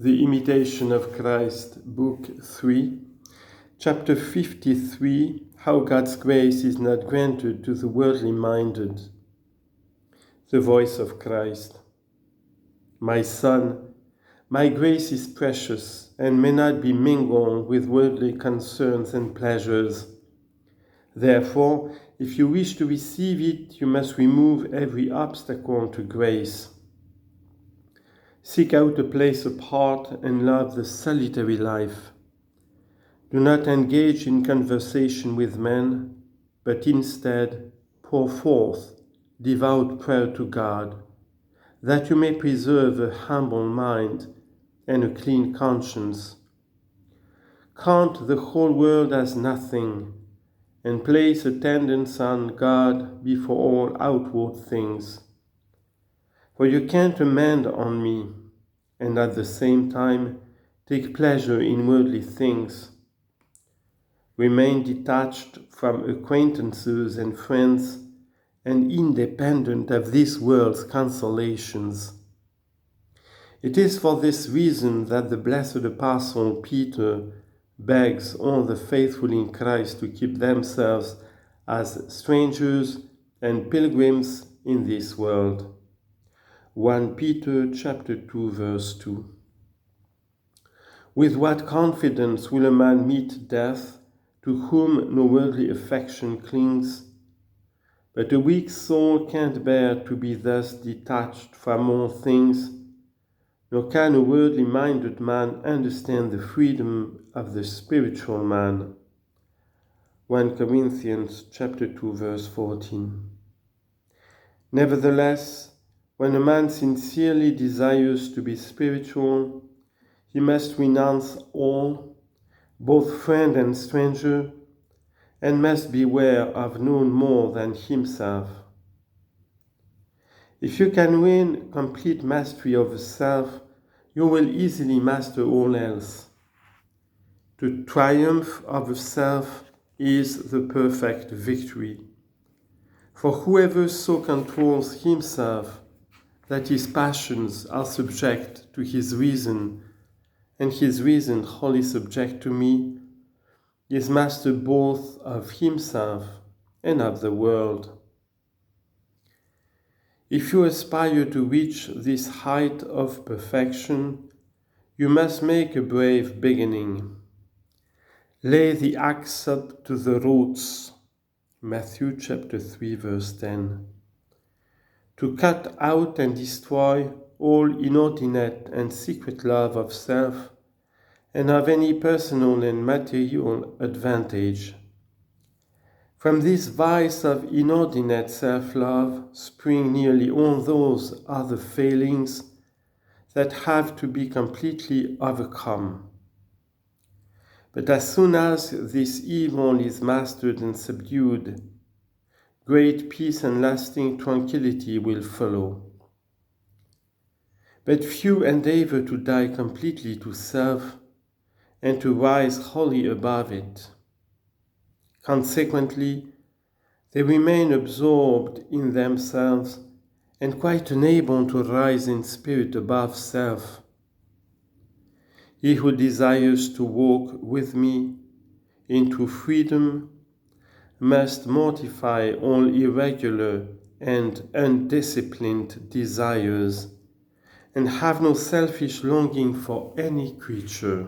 The Imitation of Christ, Book 3, Chapter 53, How God's Grace is not Granted to the Worldly Minded. The Voice of Christ. My son, my grace is precious and may not be mingled with worldly concerns and pleasures. Therefore, if you wish to receive it, you must remove every obstacle to grace. Seek out a place apart and love the solitary life. Do not engage in conversation with men, but instead pour forth devout prayer to God, that you may preserve a humble mind and a clean conscience. Count the whole world as nothing, and place attendance on God before all outward things. For you can't depend on me, and at the same time take pleasure in worldly things. Remain detached from acquaintances and friends, and independent of this world's consolations. It is for this reason that the blessed Apostle Peter begs all the faithful in Christ to keep themselves as strangers and pilgrims in this world. 1 Peter chapter 2, verse 2. With what confidence will a man meet death, to whom no worldly affection clings? But a weak soul can't bear to be thus detached from all things, nor can a worldly-minded man understand the freedom of the spiritual man. 1 Corinthians chapter 2, verse 14. Nevertheless, when a man sincerely desires to be spiritual, he must renounce all, both friend and stranger, and must beware of none more than himself. If you can win complete mastery over self, you will easily master all else. The triumph over self is the perfect victory. For whoever so controls himself that his passions are subject to his reason, and his reason wholly subject to me, is master both of himself and of the world. If you aspire to reach this height of perfection, you must make a brave beginning. Lay the axe up to the roots. Matthew chapter 3, verse 10. To cut out and destroy all inordinate and secret love of self and of any personal and material advantage. From this vice of inordinate self-love spring nearly all those other failings that have to be completely overcome. But as soon as this evil is mastered and subdued, great peace and lasting tranquility will follow. But few endeavor to die completely to self and to rise wholly above it. Consequently, they remain absorbed in themselves and quite unable to rise in spirit above self. He who desires to walk with me into freedom must mortify all irregular and undisciplined desires and have no selfish longing for any creature.